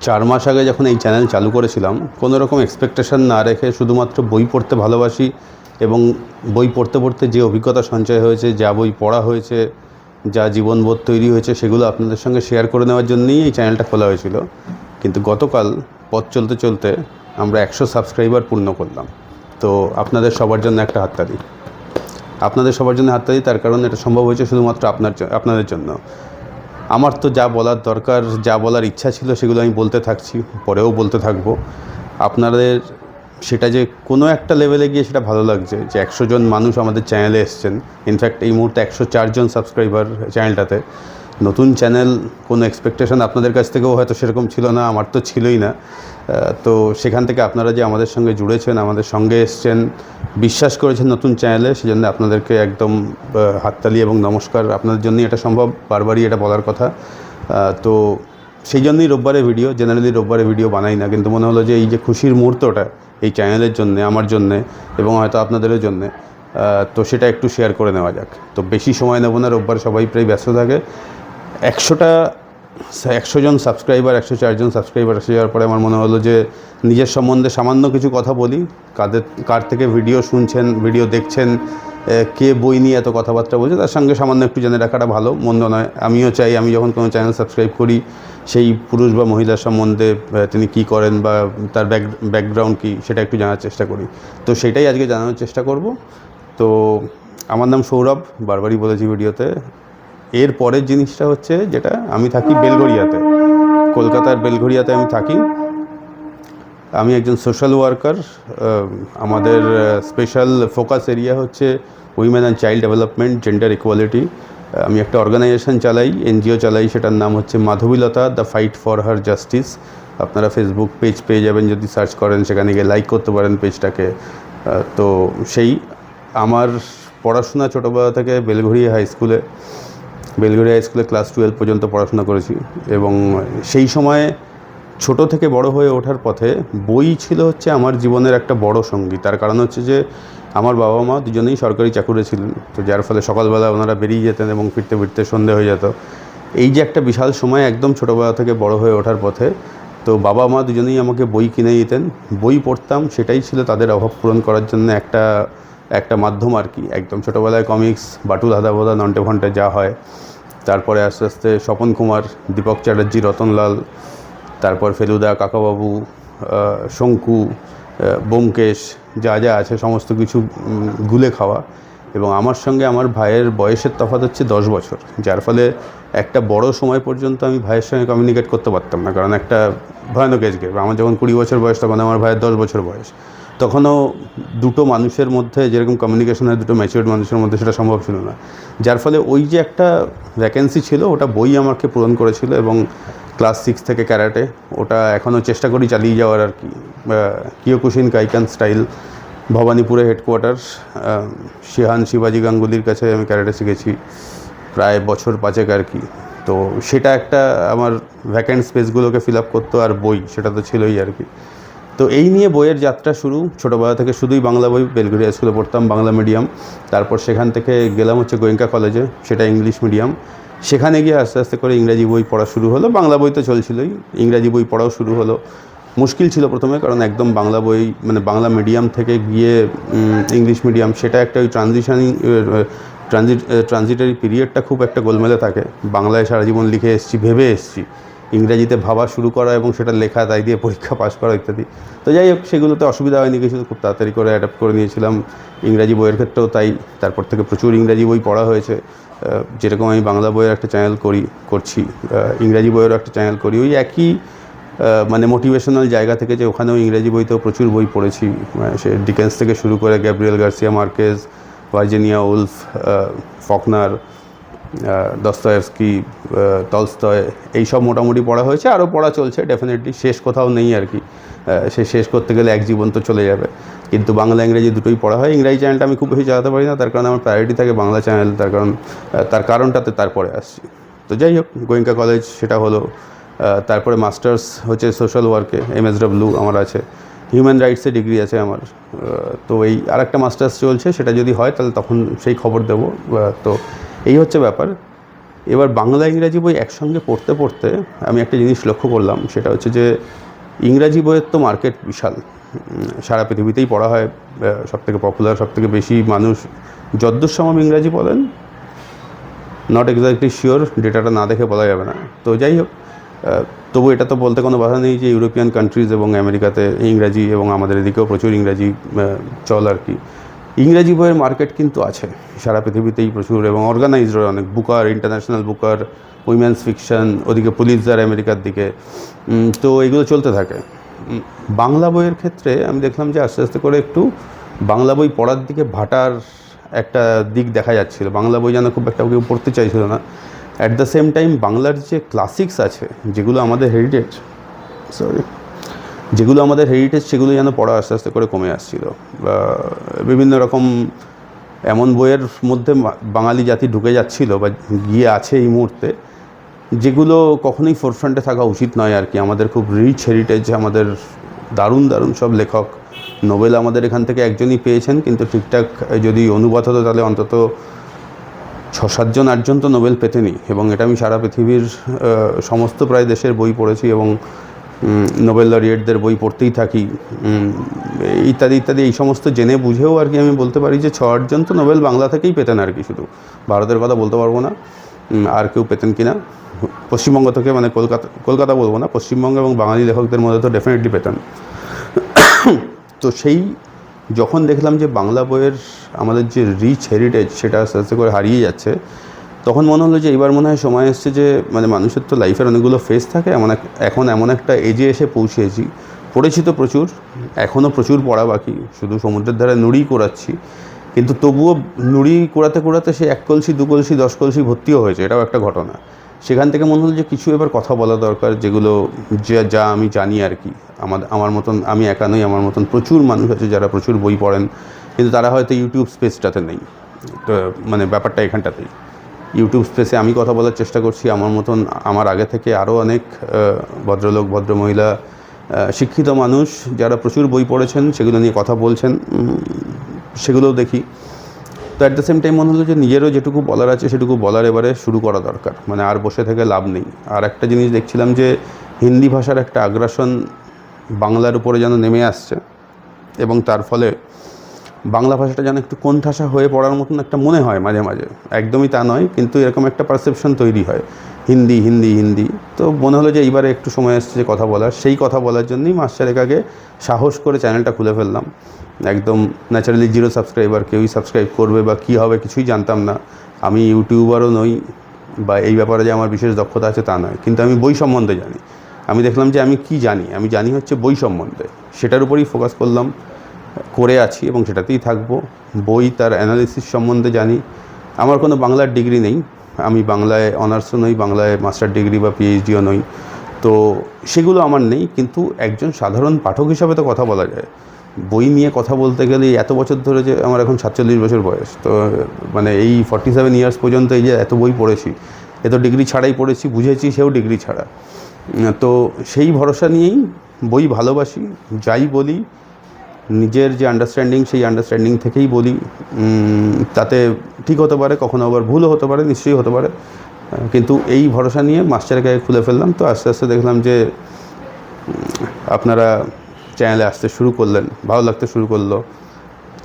4 মাস আগে যখন এই চ্যানেল চালু করেছিলাম, কোনো রকম এক্সপেকটেশন না রেখে শুধুমাত্র বই পড়তে ভালোবাসি এবং বই পড়তে পড়তে যে অভিজ্ঞতা সঞ্চয় হয়েছে, যা বই পড়া হয়েছে, যা জীবনবোধ তৈরি হয়েছে, সেগুলো আপনাদের সঙ্গে শেয়ার করে নেওয়ার জন্যই এই চ্যানেলটা খোলা হয়েছিল। কিন্তু গতকাল পথ চলতে চলতে আমরা 100 সাবস্ক্রাইবার পূর্ণ করলাম। তো আপনাদের সবার জন্য একটা হাততালি। আপনাদের সবার জন্য হাততালি, তার কারণ এটা সম্ভব হয়েছে শুধুমাত্র আপনাদের জন্য। আমার তো যা বলার দরকার, যা বলার ইচ্ছা ছিল, সেগুলো আমি বলতে থাকছি, পরেও বলতে থাকবো। আপনাদের সেটা যে কোনো একটা লেভেলে গিয়ে সেটা ভালো লাগছে যে 100 জন মানুষ আমাদের চ্যানেলে এসছেন। ইনফ্যাক্ট এই মুহূর্তে 104 জন সাবস্ক্রাইবার চ্যানেলটাতে। নতুন চ্যানেল, কোনো এক্সপেকটেশন আপনাদের কাছ থেকেও হয়তো সেরকম ছিল না, আমার তো ছিলই না। তো সেখান থেকে আপনারা যে আমাদের সঙ্গে জুড়েছেন, আমাদের সঙ্গে এসছেন, বিশ্বাস করেছেন নতুন চ্যানেলে, সেজন্য আপনাদেরকে একদম হাততালি এবং নমস্কার। আপনাদের জন্যই এটা সম্ভব, বারবারই এটা বলার কথা। তো সেই জন্যই রোববারে ভিডিও, জেনারেলি রোববারে ভিডিও বানাই না, কিন্তু মনে হলো যে এই যে খুশির মুহূর্তটা এই চ্যানেলের জন্যে, আমার জন্যে এবং হয়তো আপনাদেরও জন্যে, তো সেটা একটু শেয়ার করে নেওয়া যাক। তো বেশি সময় নেব না, রোববার সবাই প্রায় ব্যস্ত থাকে। 100 জন সাবস্ক্রাইবার, 104 জন সাবস্ক্রাইবার এসে যাওয়ার পরে আমার মনে হলো যে নিজের সম্বন্ধে সামান্য কিছু কথা বলি। কার থেকে ভিডিও শুনছেন, ভিডিও দেখছেন, কে বই নিয়ে এত কথাবার্তা বলছে, তার সঙ্গে সামান্য একটু জেনে রাখাটা ভালো, মন্দ নয়। আমিও চাই আমি যখন কোনো চ্যানেল সাবস্ক্রাইব করি, সেই পুরুষ বা মহিলার সম্বন্ধে তিনি কী করেন বা তার ব্যাকগ্রাউন্ড কী, সেটা একটু জানার চেষ্টা করি। তো সেটাই আজকে জানানোর চেষ্টা করব। তো আমার নাম সৌরভ, বারবারই বলেছি ভিডিওতে। এর পরের জিনিসটা হচ্ছে যেটা, আমি থাকি বেলঘরিয়াতে, কলকাতার বেলঘরিয়াতে আমি থাকি। আমি একজন সোশ্যাল ওয়ার্কার। আমাদের স্পেশাল ফোকাস এরিয়া হচ্ছে women and child development, gender equality. আমি একটা অর্গানাইজেশন চালাই, এনজিও চালাই, সেটার নাম হচ্ছে Madhabilata the fight for her justice. আপনারা ফেসবুক পেজ পেয়ে যাবেন, যদি সার্চ করেন, সেখানে গিয়ে লাইক করতে পারেন পেজটাকে। তো সেই আমার পড়াশোনা ছোটোবেলা থেকে বেলঘরিয়া হাই স্কুলে ক্লাস 12 পর্যন্ত পড়াশোনা করেছি। এবং সেই সময়ে ছোট থেকে বড় হয়ে ওঠার পথে বই ছিল হচ্ছে আমার জীবনের একটা বড় সঙ্গী। তার কারণ হচ্ছে যে আমার বাবা মা দুজনেই সরকারি চাকুরে ছিলেন, তো যার ফলে সকালবেলা ওনারা বেরিয়ে যেতেন এবং ফিরতে ফিরতে সন্ধে হয়ে যেত। এই যে একটা বিশাল সময় একদম ছোটোবেলা থেকে বড় হয়ে ওঠার পথে, তো বাবা মা দুজনেই আমাকে বই কিনে দিতেন, বই পড়তাম। সেটাই ছিল তাদের অভাব পূরণ করার জন্য একটা মাধ্যম আর কি। একদম ছোটোবেলায় কমিক্স, বাটুল হাদাবোদা, নন্টে ফন্টে যা হয়, তারপরে আস্তে আস্তে স্বপন কুমার, দীপক চ্যাটার্জি, রতনলাল, তারপর ফেলুদা, কাকাবাবু, শঙ্কু, ব্যোমকেশ, যা যা আছে সমস্ত কিছু গুলে খাওয়া। এবং আমার সঙ্গে আমার ভাইয়ের বয়সের তফাৎ হচ্ছে 10 বছর, যার ফলে একটা বড় সময় পর্যন্ত আমি ভাইয়ের সঙ্গে কমিউনিকেট করতে পারতাম না, কারণ একটা ভয়ানক এজ গ্যাপ। আমার যখন 20 বছর বয়স, তখন আমার ভাইয়ের 10 বছর বয়স। তখনও দুটো মানুষের মধ্যে যেরকম কমিউনিকেশন হয়, দুটো ম্যাচিউরড মানুষের মধ্যে, সেটা সম্ভব ছিল না। যার ফলে ওই যে একটা ভ্যাকেন্সি ছিল, ওটা বই আমাকে পূরণ করেছিল। এবং ক্লাস 6 থেকে ক্যারাটে, ওটা এখনও চেষ্টা করি চালিয়ে যাওয়ার আর কি। কিয়োকুশিন কাইকান স্টাইল, ভবানীপুরে হেডকোয়ার্টার, শিহান শিবাজি গাঙ্গুলির কাছে আমি ক্যারাটে শিখেছি প্রায় বছর 5 আর কি। তো সেটা একটা আমার ভ্যাকেন্ট স্পেসগুলোকে ফিল আপ করতো, আর বই সেটা তো ছিলই আর কি। তো এই নিয়ে বইয়ের যাত্রা শুরু। ছোটোবেলা থেকে শুধুই বাংলা বই, বেলঘরিয়া স্কুলে পড়তাম, বাংলা মিডিয়াম। তারপর সেখান থেকে গেলাম হচ্ছে গোয়েঙ্কা কলেজে, সেটা ইংলিশ মিডিয়াম। সেখানে গিয়ে আস্তে আস্তে করে ইংরাজি বই পড়া শুরু হলো। বাংলা বই তো চলছিলই, ইংরাজি বই পড়াও শুরু হলো। মুশকিল ছিল প্রথমে, কারণ একদম বাংলা বই, মানে বাংলা মিডিয়াম থেকে গিয়ে ইংলিশ মিডিয়াম, সেটা একটা ওই ট্রানজিটারি পিরিয়ডটা খুব একটা গোলমেলে থাকে। বাংলায় সারা জীবন লিখে এসেছি, ভেবে এসেছি, ইংরাজিতে ভাবা শুরু করা এবং সেটা লেখা, তাই দিয়ে পরীক্ষা পাস করা ইত্যাদি। তো যাই হোক, সেগুলোতে অসুবিধা হয়নি কিছু, খুব তাড়াতাড়ি করে অ্যাডাপ্ট করে নিয়েছিলাম। ইংরাজি বইয়ের ক্ষেত্রেও তাই। তারপর থেকে প্রচুর ইংরাজি বই পড়া হয়েছে। যেরকম আমি বাংলা বইয়ের একটা চ্যানেল করছি, ইংরাজি বইয়েরও একটা চ্যানেল করি, ওই একই মানে মোটিভেশনাল জায়গা থেকে, যে ওখানেও ইংরাজি বইতেও প্রচুর বই পড়েছি। সে ডিকেন্স থেকে শুরু করে Gabriel Garcia Marquez, Virginia Wolf, Faulkner, Dostoevsky, Tolstoy, এইসব মোটামুটি পড়া হয়েছে। আরও পড়া চলছে ডেফিনেটলি, শেষ কোথাও নেই আর কি। সে শেষ করতে গেলে এক জীবন তো চলে যাবে। কিন্তু বাংলা ইংরেজি দুটোই পড়া হয়। ইংরাজি চ্যানেলটা আমি খুব বেশি চালাতে পারি না, তার কারণ আমার প্রায়োরিটি থাকে বাংলা চ্যানেল, তার কারণটাতে তারপরে আসছি। তো যাই হোক, গোয়েঙ্কা কলেজ সেটা হলো। তারপরে মাস্টার্স হচ্ছে সোশ্যাল ওয়ার্কে, MSW আমার আছে। হিউম্যান রাইটসে ডিগ্রি আছে আমার। তো এই আরেকটা মাস্টার্স চলছে, সেটা যদি হয় তাহলে তখন সেই খবর দেবো। তো এই হচ্ছে ব্যাপার। এবার বাংলা ইংরাজি বই একসঙ্গে পড়তে পড়তে আমি একটা জিনিস লক্ষ্য করলাম, সেটা হচ্ছে যে ইংরাজি বইয়ের তো মার্কেট বিশাল, সারা পৃথিবীতেই পড়া হয়, সবথেকে পপুলার, সবথেকে বেশি মানুষ যদ্দূর সম্ভব ইংরাজি বলেন, নট এক্স্যাক্টলি শিওর, ডেটাটা না দেখে বলা যাবে না। তো যাই হোক, তবু এটা তো বলতে কোনো বাধা নেই যে ইউরোপিয়ান কান্ট্রিজ এবং আমেরিকাতে ইংরাজি, এবং আমাদের এদিকেও প্রচুর ইংরাজি চল আর কি। ইংরাজি বইয়ের মার্কেট কিন্তু আছে সারা পৃথিবীতেই প্রচুর, এবং অর্গানাইজড অনেক Booker, international Booker, women's fiction, ওদিকে পুলিশদার আমেরিকার দিকে, তো এগুলো চলতে থাকে। বাংলা বইয়ের ক্ষেত্রে আমি দেখলাম যে আস্তে আস্তে করে একটু বাংলা বই পড়ার দিকে ভাটার একটা দিক দেখা যাচ্ছিল। বাংলা বই যেন খুব একটা কেউ পড়তে চাইছিল না। অ্যাট দ্য সেম টাইম বাংলার যে ক্লাসিক্স আছে, যেগুলো আমাদের হেরিটেজ, সেগুলো যেন পড়া আস্তে আস্তে করে কমে আসছিল। বিভিন্ন রকম এমন বইয়ের মধ্যে বাঙালি জাতি ঢুকে যাচ্ছিল বা গিয়ে আছে এই মুহূর্তে, যেগুলো কখনোই ফোরফ্রন্টে থাকা উচিত নয় আর কি। আমাদের খুব রিচ হেরিটেজ, আমাদের দারুণ দারুণ সব লেখক, নোবেল আমাদের এখান থেকে একজনই পেয়েছেন, কিন্তু ঠিকঠাক যদি অনুবাদ হতো তাহলে অন্তত 6-7 জন 8 জন তো নোবেল পেতেনি। এবং এটা আমি সারা পৃথিবীর সমস্ত প্রায় দেশের বই পড়েছি, এবং নোবেল লরিয়েটদের বই পড়তেই থাকি, ইত্যাদি ইত্যাদি। এই সমস্ত জেনে বুঝেও আর কি আমি বলতে পারি যে 6-8 জন তো নোবেল বাংলা থেকেই পেতেন আর কি। শুধু ভারতের কথা বলতে পারবো না আর কেউ পেতেন কি না, পশ্চিমবঙ্গ থেকে, মানে কলকাতা বলবো না, পশ্চিমবঙ্গ এবং বাঙালি লেখকদের মধ্যে তো ডেফিনেটলি পেতেন। তো সেই যখন দেখলাম যে বাংলা বইয়ের আমাদের যে রিচ হেরিটেজ সেটা আস্তে আস্তে করে হারিয়ে যাচ্ছে, তখন মনে হলো যে এবার মনে হয় সময় এসছে যে, মানে মানুষের তো লাইফের অনেকগুলো ফেজ থাকে, এখন এমন একটা এজে এসে পৌঁছেছি, পড়েছি তো প্রচুর, এখনও প্রচুর পড়া বাকি, শুধু সমুদ্রের ধারে নুড়ি কোড়াচ্ছি, কিন্তু তবুও নুড়ি কোড়াতে কোড়াতে সে 1 কলসি 2 কলসি 10 কলসি ভর্তিও হয়েছে, এটাও একটা ঘটনা। সেখান থেকে মনে হলো যে কিছু এবার কথা বলা দরকার, যেগুলো যা আমি জানি আর কি। আমার মতন, আমি একা নই, আমার মতন প্রচুর মানুষ আছে যারা প্রচুর বই পড়েন, কিন্তু তারা হয়তো ইউটিউব স্পেসটাতে নেই। তো মানে ব্যাপারটা এখানটাতেই, ইউটিউব স্পেসে আমি কথা বলার চেষ্টা করছি, আমার মতন আমার আগে থেকে আরও অনেক ভদ্রলোক, ভদ্রমহিলা, শিক্ষিত মানুষ যারা প্রচুর বই পড়েছেন, সেগুলো নিয়ে কথা বলছেন, সেগুলোও দেখি। তো অ্যাট দ্য সেম টাইম মনে হলো যে নিজেরও যেটুকু বলার আছে সেটুকু বলার এবারে শুরু করা দরকার, মানে আর বসে থেকে লাভ নেই। আর একটা জিনিস দেখছিলাম যে হিন্দি ভাষার একটা আগ্রাসন বাংলার উপরে যেন নেমে আসছে, এবং তার ফলে বাংলা ভাষাটা যেন একটু কোণঠাসা হয়ে পড়ার মতন একটা মনে হয় মাঝে মাঝে, একদমই তা নয়, কিন্তু এরকম একটা পারসেপশন তৈরি হয়, হিন্দি হিন্দি হিন্দি। তো মনে হলো যে এইবারে একটু সময় আসছে যে কথা বলার, সেই কথা বলার জন্যই মাস চারেক আগে সাহস করে চ্যানেলটা খুলে ফেললাম। একদম ন্যাচারালি 0 সাবস্ক্রাইবার, কেউই সাবস্ক্রাইব করবে বা কী হবে কিছুই জানতাম না। আমি ইউটিউবারও নই, বা এই ব্যাপারে যে আমার বিশেষ দক্ষতা আছে তা নয়, কিন্তু আমি বই সম্বন্ধে জানি। আমি দেখলাম যে আমি কি জানি, আমি জানি হচ্ছে বই সম্বন্ধে, সেটার উপরেই ফোকাস করলাম, করে আছি এবং সেটাতেই থাকবো। বই, তার অ্যানালিসিস সম্বন্ধে জানি। আমার কোনো বাংলার ডিগ্রি নেই, আমি বাংলায় অনার্সও নই, বাংলায় মাস্টার ডিগ্রি বা পিএইচডিও নই, তো সেগুলো আমার নেই। কিন্তু একজন সাধারণ পাঠক হিসাবে তো কথা বলা যায়। বই নিয়ে কথা বলতে গেলে এত বছর ধরে, যে আমার এখন 47 বছর বয়স, তো মানে এই 47 ইয়ার্স পর্যন্ত এই যে এত বই পড়েছি, এ তো ডিগ্রি ছাড়াই পড়েছি, বুঝেছি সেও ডিগ্রি ছাড়া। তো সেই ভরসা নিয়েই বই ভালোবাসি, যাই বলি নিজের যে আন্ডারস্ট্যান্ডিং, সেই আন্ডারস্ট্যান্ডিং থেকেই বলি। তাতে ঠিক হতে পারে, কখনো আবার ভুলও হতে পারে, নিশ্চয়ই হতে পারে, কিন্তু এই ভরসা নিয়ে মাস্টারের গায়ে খুলে ফেললাম। তো আস্তে আস্তে দেখলাম যে আপনারা চ্যানেলে আসতে শুরু করলেন, ভালো লাগতে শুরু করলো।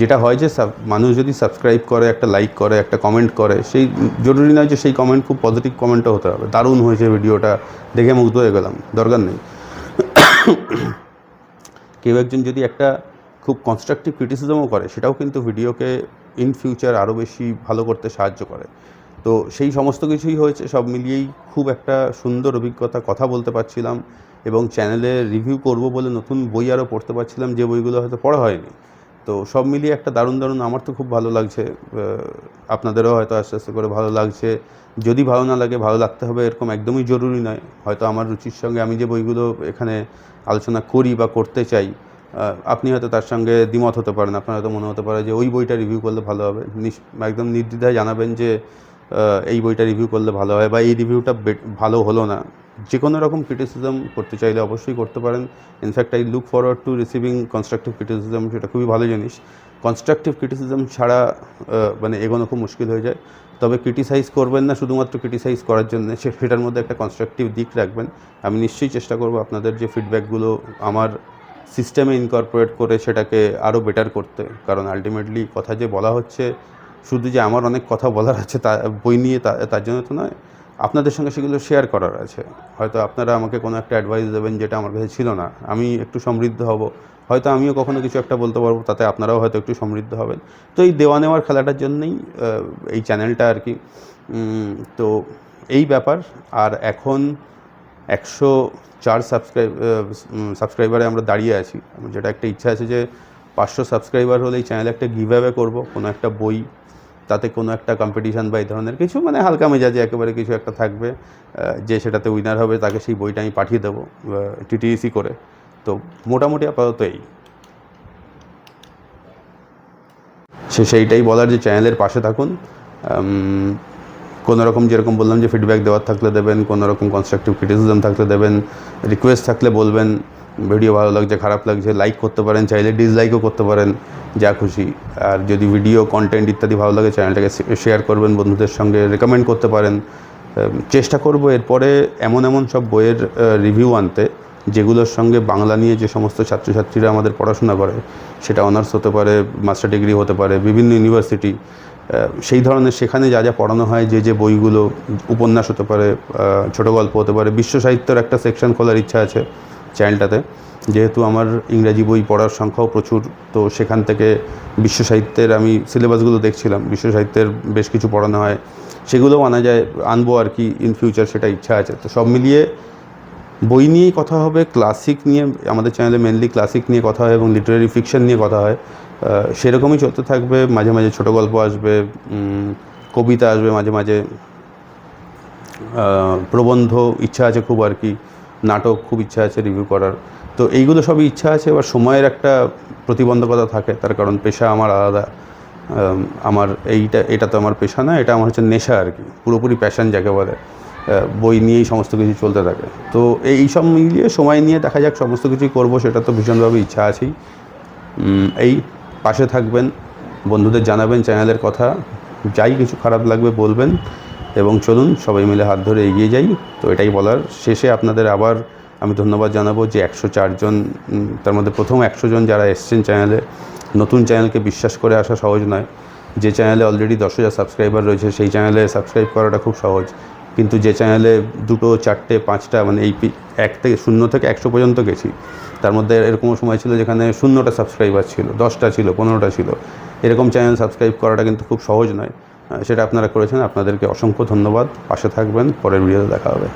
যেটা হয় যে মানুষ যদি সাবস্ক্রাইব করে, একটা লাইক করে, একটা কমেন্ট করে, সেই জরুরি নয় যে সেই কমেন্ট খুব পজিটিভ কমেন্টও হতে হবে, দারুণ হয়েছে ভিডিওটা, দেখে মুগ্ধ হয়ে গেলাম, দরকার নেই। কেউ একজন যদি একটা খুব কনস্ট্রাকটিভ ক্রিটিসিজমও করে, সেটাও কিন্তু ভিডিওকে ইন ফিউচার আরও বেশি ভালো করতে সাহায্য করে। তো সেই সমস্ত কিছুই হয়েছে, সব মিলিয়েই খুব একটা সুন্দর অভিজ্ঞতা, কথা বলতে পারছিলাম, এবং চ্যানেলে রিভিউ করব বলে নতুন বই আরও পড়তে পারছিলাম, যে বইগুলো হয়তো পড়া হয়নি। তো সব মিলিয়ে একটা দারুণ দারুণ, আমার তো খুব ভালো লাগছে, আপনাদেরও হয়তো আস্তে আস্তে করে ভালো লাগছে। যদি ভালো না লাগে, ভালো লাগতে হবে এরকম একদমই জরুরি নয়। হয়তো আমার রুচির সঙ্গে আমি যে বইগুলো এখানে আলোচনা করি বা করতে চাই, আপনি হয়তো তার সঙ্গে দ্বিমত হতে পারেন। আপনার হয়তো মনে হতে পারে যে ওই বইটা রিভিউ করলে ভালো হবে। একদম নির্দ্বিধায় জানাবেন যে এই বইটা রিভিউ করলে ভালো হয়, বা এই রিভিউটা ভালো হলো না, যে কোনো রকম ক্রিটিসিজম করতে চাইলে অবশ্যই করতে পারেন। In fact I look forward to receiving constructive criticism, সেটা খুবই ভালো জিনিস। কনস্ট্রাকটিভ ক্রিটিসিজম ছাড়া মানে এগোনো খুব মুশকিল হয়ে যায়। তবে ক্রিটিসাইজ করবেন না শুধুমাত্র ক্রিটিসাইজ করার জন্য, সেটার মধ্যে একটা কনস্ট্রাকটিভ দিক রাখবেন। আমি নিশ্চয়ই চেষ্টা করব আপনাদের যে ফিডব্যাকগুলো আমার সিস্টেমে ইনকর্পোরেট করে সেটাকে আরও বেটার করতে। কারণ আলটিমেটলি কথা যে বলা হচ্ছে, শুধু যে আমার অনেক কথা বলার আছে তা বই নিয়ে তার জন্য তো নয়, আপনাদের সঙ্গে সেগুলো শেয়ার করার আছে। হয়তো আপনারা আমাকে কোনো একটা অ্যাডভাইস দেবেন যেটা আমার কাছে ছিল না, আমি একটু সমৃদ্ধ হব, হয়তো আমিও কখনো কিছু একটা বলতে পারবো, তাতে আপনারাও হয়তো একটু সমৃদ্ধ হবেন। তো এই দেওয়া নেওয়ার খেলাটার জন্যই এই চ্যানেলটা আর কি। তো এই ব্যাপার। আর এখন 104 সাবস্ক্রাইবারে আমরা দাঁড়িয়ে আছি। যেটা একটা ইচ্ছা আছে যে 500 সাবস্ক্রাইবার হলে এই চ্যানেলে একটা গিভ অ্যাওয়ে করবো, কোনো একটা বই, তাতে কোনো একটা কম্পিটিশান বা এই ধরনের কিছু, মানে হালকা মেজাজে একেবারে কিছু একটা থাকবে। যে সেটাতে উইনার হবে তাকে সেই বইটা আমি পাঠিয়ে দেবো TTEC করে। তো মোটামুটি আপাতত এই সেইটাই বলার যে চ্যানেলের পাশে থাকুন। কোনো রকম যেরকম বললাম যে ফিডব্যাক দেওয়ার থাকলে দেবেন, কোনো রকম কনস্ট্রাকটিভ ক্রিটিসিজম থাকলে দেবেন, রিকোয়েস্ট থাকলে বলবেন, ভিডিও ভালো লাগছে খারাপ লাগছে লাইক করতে পারেন, চাইলে ডিসলাইকও করতে পারেন, যা খুশি। আর যদি ভিডিও কন্টেন্ট ইত্যাদি ভালো লাগে চ্যানেলটাকে শেয়ার করবেন, বন্ধুদের সঙ্গে রেকমেন্ড করতে পারেন। চেষ্টা করব এরপরে এমন সব বইয়ের রিভিউ আনতে যেগুলোর সঙ্গে বাংলা নিয়ে যে সমস্ত ছাত্রছাত্রীরা আমাদের পড়াশোনা করে, সেটা অনার্স হতে পারে, মাস্টার ডিগ্রি হতে পারে, বিভিন্ন ইউনিভার্সিটি, সেই ধরনের সেখানে যা যা পড়ানো হয়, যে বইগুলো, উপন্যাস হতে পারে, ছোটো গল্প হতে পারে, বিশ্ব সাহিত্যের একটা সেকশন খোলার ইচ্ছা আছে চ্যানেলটাতে। যেহেতু আমার ইংরাজি বই পড়ার সংখ্যাও প্রচুর, তো সেখান থেকে বিশ্ব সাহিত্যের আমি সিলেবাসগুলো দেখছিলাম, বিশ্ব সাহিত্যের বেশ কিছু পড়ানো হয়, সেগুলোও আনবো আর কি ইন ফিউচার, সেটা ইচ্ছা আছে। তো সব মিলিয়ে বই নিয়েই কথা হবে, ক্লাসিক নিয়ে, আমাদের চ্যানেলে মেনলি ক্লাসিক নিয়ে কথা হয় এবং লিটারারি ফিকশন নিয়ে কথা হয়। সেরকমই চলতে থাকবে। মাঝে মাঝে ছোটো গল্প আসবে, কবিতা আসবে, মাঝে মাঝে প্রবন্ধ ইচ্ছা আছে খুব আর কি, নাটক খুব ইচ্ছা আছে রিভিউ করার। তো এইগুলো সবই ইচ্ছা আছে। এবার সময়ের একটা প্রতিবন্ধকতা থাকে, তার কারণ পেশা আমার আলাদা। আমার এটা তো আমার পেশা না, এটা আমার হচ্ছে নেশা আর কি, পুরোপুরি প্যাশন যাকে বলে। বই নিয়েই সমস্ত কিছু চলতে থাকে। তো এই সব মিলিয়ে সময় নিয়ে দেখা যাক, সমস্ত কিছুই করবো, সেটা তো ভীষণভাবে ইচ্ছা আছেই। এই পাশে থাকবেন, বন্ধুদের জানাবেন চ্যানেলের কথা, যাই কিছু খারাপ লাগবে বলবেন, এবং চলুন সবাই মিলে হাত ধরে এগিয়ে যাই। তো এটাই বলার। শেষে আপনাদের আবার আমি ধন্যবাদ জানাবো যে 104 জন, তার মধ্যে প্রথম 100 জন যারা এসছেন চ্যানেলে। নতুন চ্যানেলকে বিশ্বাস করে আসা সহজ নয়। যে চ্যানেলে অলরেডি 10,000 সাবস্ক্রাইবার রয়েছে সেই চ্যানেলে সাবস্ক্রাইব করাটা খুব সহজ, কিন্তু যে চ্যানেলে 2, 4, 5টা, মানে এই 0 থেকে 100 পর্যন্ত গেছি, তার মধ্যে এরকমও সময় ছিল যেখানে 0টা সাবস্ক্রাইবার ছিল, 10টা ছিল, 15টা ছিল। এরকম চ্যানেল সাবস্ক্রাইব করাটা কিন্তু খুব সহজ নয়। সেটা আপনারা করেছেন, আপনাদেরকে অসংখ্য ধন্যবাদ। পাশে থাকবেন, পরের ভিডিওতে দেখা হবে।